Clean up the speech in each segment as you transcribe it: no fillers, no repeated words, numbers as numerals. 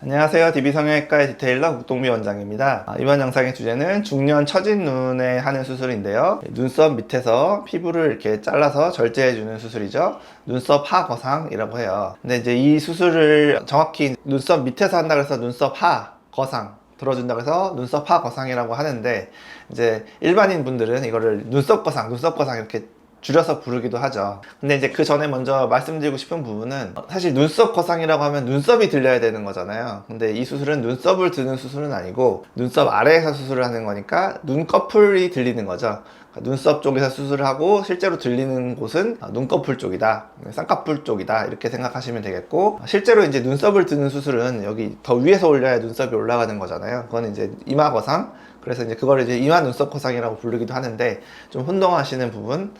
안녕하세요. DB성형외과의 디테일러 국동미 원장입니다. 이번 영상의 주제는 중년 처진 눈에 하는 수술인데요. 눈썹 밑에서 피부를 이렇게 잘라서 절제해주는 수술이죠. 눈썹 하 거상이라고 해요. 근데 이제 이 수술을 정확히 눈썹 밑에서 한다 그래서 눈썹 하 거상 들어준다고 해서 눈썹 하 거상이라고 하는데, 이제 일반인 분들은 이거를 눈썹 거상 이렇게 줄여서 부르기도 하죠. 근데 이제 그 전에 먼저 말씀드리고 싶은 부분은, 사실 눈썹 거상이라고 하면 눈썹이 들려야 되는 거잖아요. 근데 이 수술은 눈썹을 드는 수술은 아니고 눈썹 아래에서 수술을 하는 거니까 눈꺼풀이 들리는 거죠. 그러니까 눈썹 쪽에서 수술을 하고 실제로 들리는 곳은 눈꺼풀 쪽이다, 쌍꺼풀 쪽이다, 이렇게 생각하시면 되겠고, 실제로 이제 눈썹을 드는 수술은 여기 더 위에서 올려야 눈썹이 올라가는 거잖아요. 그건 이제 이마 거상. 그래서 이제 그걸 이제 이마 눈썹 거상이라고 부르기도 하는데, 좀 혼동하시는 부분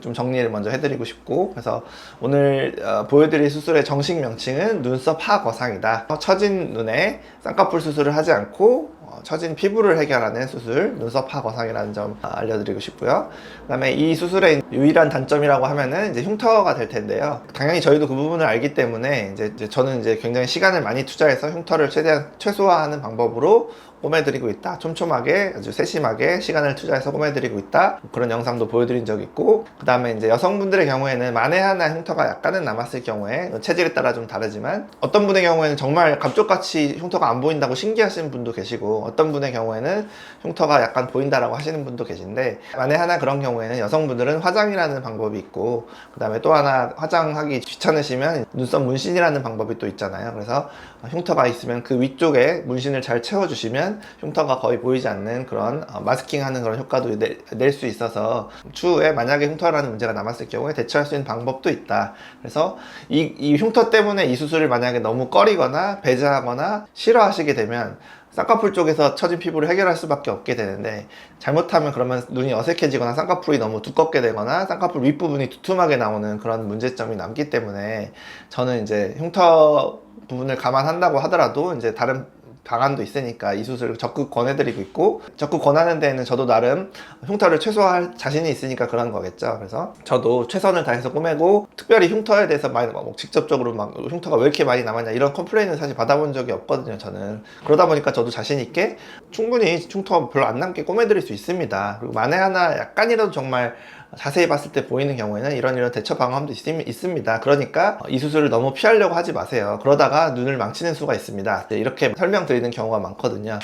좀 정리를 먼저 해드리고 싶고, 그래서 오늘 보여드릴 수술의 정식 명칭은 눈썹 하 거상이다. 처진 눈에 쌍꺼풀 수술을 하지 않고 처진 피부를 해결하는 수술, 눈썹 하 거상이라는 점 알려드리고 싶고요. 그 다음에 이 수술의 유일한 단점이라고 하면은 이제 흉터가 될 텐데요. 당연히 저희도 그 부분을 알기 때문에 이제 저는 이제 굉장히 시간을 많이 투자해서 흉터를 최대한 최소화하는 방법으로 꼬매드리고 있다. 촘촘하게 아주 세심하게 시간을 투자해서 꼬매드리고 있다. 그런 영상도 보여드린 적이 있고, 그 다음에 이제 여성분들의 경우에는 만에 하나 흉터가 약간은 남았을 경우에, 체질에 따라 좀 다르지만 어떤 분의 경우에는 정말 감쪽같이 흉터가 안 보인다고 신기하신 분도 계시고, 어떤 분의 경우에는 흉터가 약간 보인다라고 하시는 분도 계신데, 만에 하나 그런 경우에는 여성분들은 화장이라는 방법이 있고, 그 다음에 또 하나 화장하기 귀찮으시면 눈썹 문신이라는 방법이 또 있잖아요. 그래서 흉터가 있으면 그 위쪽에 문신을 잘 채워주시면 흉터가 거의 보이지 않는 그런 마스킹하는 그런 효과도 낼 수 있어서, 추후에 만약에 흉터라는 문제가 남았을 경우에 대처할 수 있는 방법도 있다. 그래서 이 흉터 때문에 이 수술을 만약에 너무 꺼리거나 배제하거나 싫어하시게 되면 쌍꺼풀 쪽에서 처진 피부를 해결할 수밖에 없게 되는데, 잘못하면 그러면 눈이 어색해지거나 쌍꺼풀이 너무 두껍게 되거나 쌍꺼풀 윗부분이 두툼하게 나오는 그런 문제점이 남기 때문에, 저는 이제 흉터 부분을 감안한다고 하더라도 이제 다른 방안도 있으니까 이 수술을 적극 권해드리고 있고, 적극 권하는 데에는 저도 나름 흉터를 최소화할 자신이 있으니까 그런 거겠죠. 그래서 저도 최선을 다해서 꼬매고, 특별히 흉터에 대해서 많이 직접적으로 막 흉터가 왜 이렇게 많이 남았냐 이런 컴플레인은 사실 받아본 적이 없거든요, 저는. 그러다 보니까 저도 자신 있게 충분히 흉터가 별로 안 남게 꼬매드릴 수 있습니다. 그리고 만에 하나 약간이라도 정말 자세히 봤을 때 보이는 경우에는 이런 대처 방법도 있습니다. 그러니까 이 수술을 너무 피하려고 하지 마세요. 그러다가 눈을 망치는 수가 있습니다. 이렇게 설명드리는 경우가 많거든요.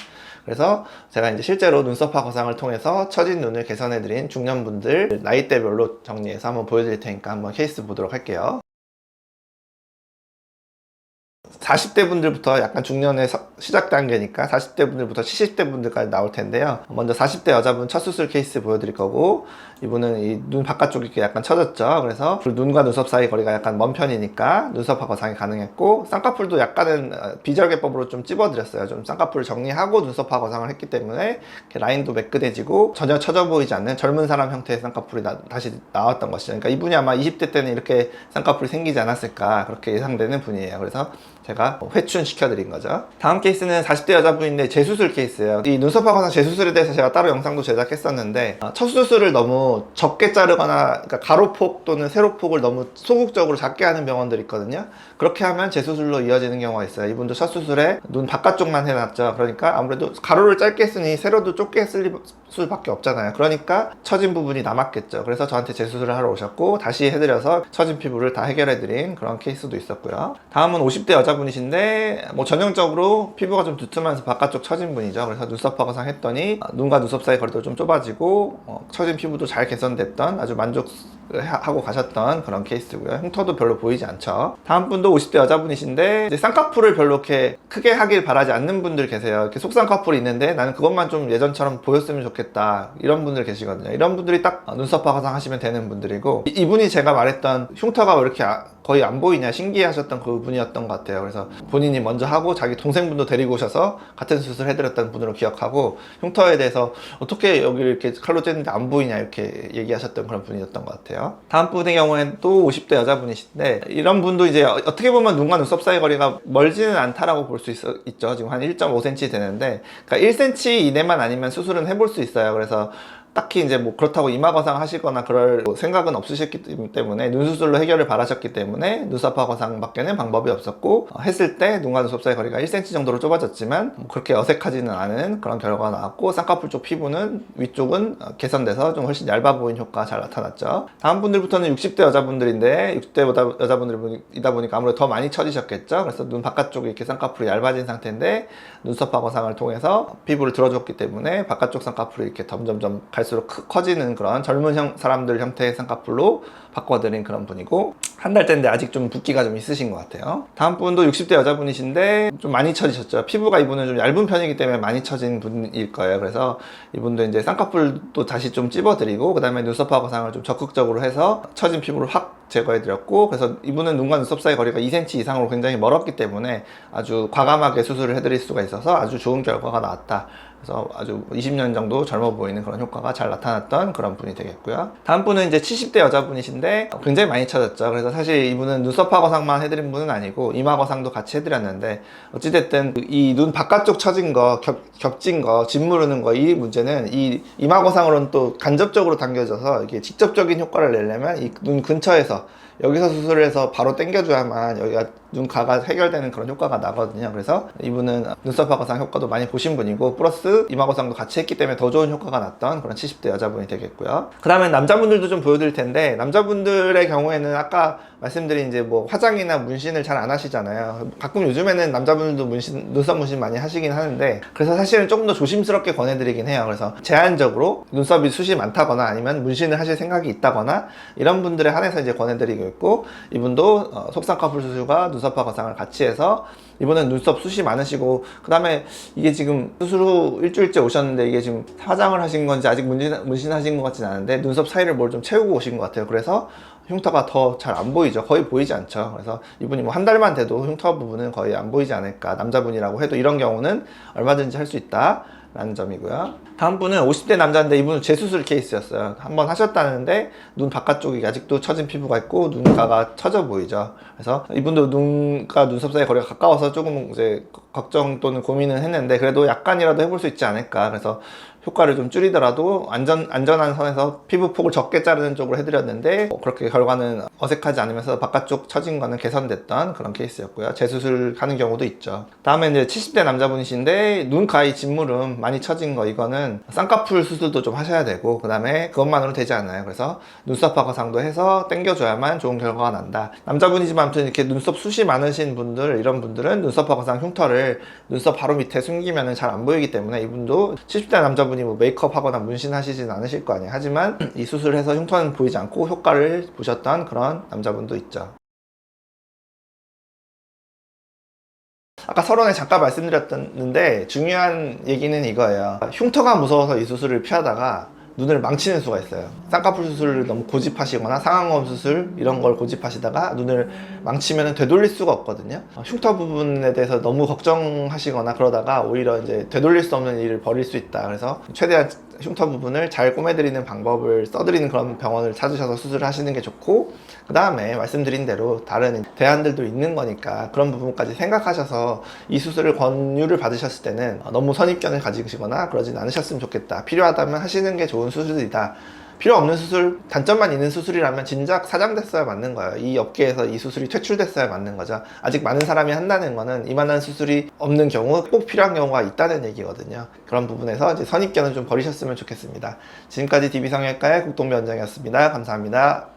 그래서 제가 이제 실제로 눈썹화 거상을 통해서 처진 눈을 개선해드린 중년분들 나이대별로 정리해서 한번 보여드릴 테니까 한번 케이스 보도록 할게요. 40대 분들부터 약간 중년의 시작 단계니까 40대 분들부터 70대 분들까지 나올 텐데요. 먼저 40대 여자분 첫 수술 케이스 보여드릴 거고, 이분은 이 눈 바깥쪽이 이렇게 약간 처졌죠. 그래서 눈과 눈썹 사이 거리가 약간 먼 편이니까 눈썹화 거상이 가능했고, 쌍꺼풀도 약간은 비절개법으로 좀 찝어드렸어요. 좀 쌍꺼풀을 정리하고 눈썹화 거상을 했기 때문에 이렇게 라인도 매끈해지고 전혀 처져 보이지 않는 젊은 사람 형태의 쌍꺼풀이 다시 나왔던 것이죠. 그러니까 이분이 아마 20대 때는 이렇게 쌍꺼풀이 생기지 않았을까, 그렇게 예상되는 분이에요. 그래서 제가 회춘시켜드린 거죠. 다음 케이스는 40대 여자분인데 재수술 케이스예요. 이 눈썹화 거상 재수술에 대해서 제가 따로 영상도 제작했었는데, 첫 수술을 너무 적게 자르거나, 그러니까 가로폭 또는 세로폭을 너무 소극적으로 작게 하는 병원들이 있거든요. 그렇게 하면 재수술로 이어지는 경우가 있어요. 이분도 첫 수술에 눈 바깥쪽만 해놨죠. 그러니까 아무래도 가로를 짧게 했으니 세로도 좁게 했을 수밖에 없잖아요. 그러니까 처진 부분이 남았겠죠. 그래서 저한테 재수술을 하러 오셨고, 다시 해드려서 처진 피부를 다 해결해드린 그런 케이스도 있었고요. 다음은 50대 여자분이신데, 전형적으로 피부가 좀 두툼하면서 바깥쪽 처진 분이죠. 그래서 눈썹화 거상 했더니 눈과 눈썹 사이 거리도 좀 좁아지고, 처진 피부도 잘 개선됐던, 아주 만족하고 가셨던 그런 케이스고요. 흉터도 별로 보이지 않죠. 다음 분도 50대 여자분이신데, 이제 쌍꺼풀을 별로 이렇게 크게 하길 바라지 않는 분들 계세요. 이렇게 속쌍꺼풀이 있는데 나는 그것만 좀 예전처럼 보였으면 좋겠다, 이런 분들 계시거든요. 이런 분들이 딱 눈썹화 거상 하시면 되는 분들이고, 이분이 제가 말했던 흉터가 왜 이렇게 거의 안 보이냐 신기해 하셨던 그 분이었던 것 같아요. 그래서 본인이 먼저 하고 자기 동생분도 데리고 오셔서 같은 수술 해드렸던 분으로 기억하고, 흉터에 대해서 어떻게 여기를 이렇게 칼로 쬐는데 안 보이냐 이렇게 얘기하셨던 그런 분이었던 것 같아요. 다음 분의 경우에는 또 50대 여자분이신데, 이런 분도 이제 어떻게 보면 눈과 눈썹 사이 거리가 멀지는 않다라고 볼 수 있죠. 지금 한 1.5cm 되는데, 그러니까 1cm 이내만 아니면 수술은 해볼 수 있어요. 그래서 딱히 이제 뭐 그렇다고 이마거상 하시거나 그럴 생각은 없으셨기 때문에 눈 수술로 해결을 바라셨기 때문에 눈썹화 거상밖에는 방법이 없었고, 했을 때 눈과 눈썹 사이 거리가 1cm 정도로 좁아졌지만 뭐 그렇게 어색하지는 않은 그런 결과가 나왔고, 쌍꺼풀 쪽 피부는 위쪽은 개선돼서 좀 훨씬 얇아 보이는 효과가 잘 나타났죠. 다음 분들부터는 60대 여자분들인데, 60대 여자분들이다 보니까 아무래도 더 많이 처지셨겠죠. 그래서 눈 바깥쪽이 이렇게 쌍꺼풀이 얇아진 상태인데 눈썹화 거상을 통해서 피부를 들어줬기 때문에 바깥쪽 쌍꺼풀이 이렇게 점점점 갈수록 커지는 그런 젊은 사람들 형태의 쌍꺼풀로 바꿔드린 그런 분이고, 한 달 때인데 아직 좀 붓기가 좀 있으신 것 같아요. 다음 분도 60대 여자분이신데 좀 많이 처지셨죠. 피부가 이분은 좀 얇은 편이기 때문에 많이 처진 분일 거예요. 그래서 이분도 이제 쌍꺼풀도 다시 좀 찝어드리고, 그 다음에 눈썹화 거상을 좀 적극적으로 해서 처진 피부를 확 제거해드렸고, 그래서 이분은 눈과 눈썹 사이 거리가 2cm 이상으로 굉장히 멀었기 때문에 아주 과감하게 수술을 해드릴 수가 있어서 아주 좋은 결과가 나왔다. 그래서 아주 20년 정도 젊어 보이는 그런 효과가 잘 나타났던 그런 분이 되겠고요. 다음 분은 이제 70대 여자분이신데 굉장히 많이 처졌죠. 그래서 사실 이분은 눈썹화 거상만 해드린 분은 아니고 이마 거상도 같이 해드렸는데, 어찌됐든 이 눈 바깥쪽 처진 거, 겹진 거, 짓무르는 거, 이 문제는 이 이마 거상으로는 또 간접적으로 당겨져서 이게 직접적인 효과를 내려면 이 눈 근처에서 여기서 수술을 해서 바로 당겨줘야만 여기가 눈가가 해결되는 그런 효과가 나거든요. 그래서 이분은 눈썹화 거상 효과도 많이 보신 분이고, 플러스 이마 거상도 같이 했기 때문에 더 좋은 효과가 났던 그런 70대 여자분이 되겠고요. 그 다음에 남자분들도 좀 보여드릴 텐데, 남자분들의 경우에는 아까 말씀드린 이제 뭐 화장이나 문신을 잘 안 하시잖아요. 가끔 요즘에는 남자분들도 눈썹 문신 많이 하시긴 하는데, 그래서 사실은 조금 더 조심스럽게 권해드리긴 해요. 그래서 제한적으로 눈썹이 숱이 많다거나 아니면 문신을 하실 생각이 있다거나 이런 분들에 한해서 이제 권해드리고 있고, 이분도 속쌍꺼풀 수술과 눈썹화 거상을 같이 해서, 이분은 눈썹 숱이 많으시고, 그 다음에 이게 지금 수술 후 일주일째 오셨는데 이게 지금 화장을 하신 건지 아직 문신하신 것 같진 않은데 눈썹 사이를 뭘 좀 채우고 오신 것 같아요. 그래서 흉터가 더 잘 안 보이죠. 거의 보이지 않죠. 그래서 이분이 뭐 한 달만 돼도 흉터 부분은 거의 안 보이지 않을까. 남자분이라고 해도 이런 경우는 얼마든지 할 수 있다 라는 점이고요. 다음 분은 50대 남자인데, 이분은 재수술 케이스였어요. 한번 하셨다는데 눈 바깥쪽이 아직도 처진 피부가 있고 눈가가 처져 보이죠. 그래서 이분도 눈과 눈썹 사이 거리가 가까워서 조금 이제 걱정 또는 고민은 했는데, 그래도 약간이라도 해볼 수 있지 않을까. 그래서 효과를 좀 줄이더라도 안전한 선에서 피부 폭을 적게 자르는 쪽으로 해드렸는데, 그렇게 결과는 어색하지 않으면서 바깥쪽 처진 거는 개선됐던 그런 케이스였고요. 재수술 하는 경우도 있죠. 다음에 이제 70대 남자분이신데 눈 가위 짓무름 많이 처진 거, 이거는 쌍꺼풀 수술도 좀 하셔야 되고, 그 다음에 그것만으로 되지 않아요. 그래서 눈썹화 거상도 해서 당겨줘야만 좋은 결과가 난다. 남자분이지만 아무튼 이렇게 눈썹 숱이 많으신 분들, 이런 분들은 눈썹화 거상 흉터를 눈썹 바로 밑에 숨기면 잘 안 보이기 때문에, 이분도 70대 남자분이 뭐 메이크업 하거나 문신 하시진 않으실 거 아니에요. 하지만 이 수술을 해서 흉터는 보이지 않고 효과를 보셨던 그런 남자분도 있죠. 아까 서론에 잠깐 말씀드렸는데 중요한 얘기는 이거예요. 흉터가 무서워서 이 수술을 피하다가 눈을 망치는 수가 있어요. 쌍꺼풀 수술을 너무 고집하시거나 상안검 수술 이런 걸 고집하시다가 눈을 망치면 되돌릴 수가 없거든요. 흉터 부분에 대해서 너무 걱정하시거나 그러다가 오히려 이제 되돌릴 수 없는 일을 벌일 수 있다. 그래서 최대한 흉터 부분을 잘 꼬매드리는 방법을 써드리는 그런 병원을 찾으셔서 수술을 하시는 게 좋고, 그 다음에 말씀드린 대로 다른 대안들도 있는 거니까 그런 부분까지 생각하셔서 이 수술을 권유를 받으셨을 때는 너무 선입견을 가지시거나 그러진 않으셨으면 좋겠다. 필요하다면 하시는 게 좋은 수술이다. 필요 없는 수술, 단점만 있는 수술이라면 진작 사장됐어야 맞는 거예요. 이 업계에서 이 수술이 퇴출됐어야 맞는 거죠. 아직 많은 사람이 한다는 거는 이만한 수술이 없는 경우, 꼭 필요한 경우가 있다는 얘기거든요. 그런 부분에서 이제 선입견은 좀 버리셨으면 좋겠습니다. 지금까지 DB성형외과의 국동비 원장이었습니다. 감사합니다.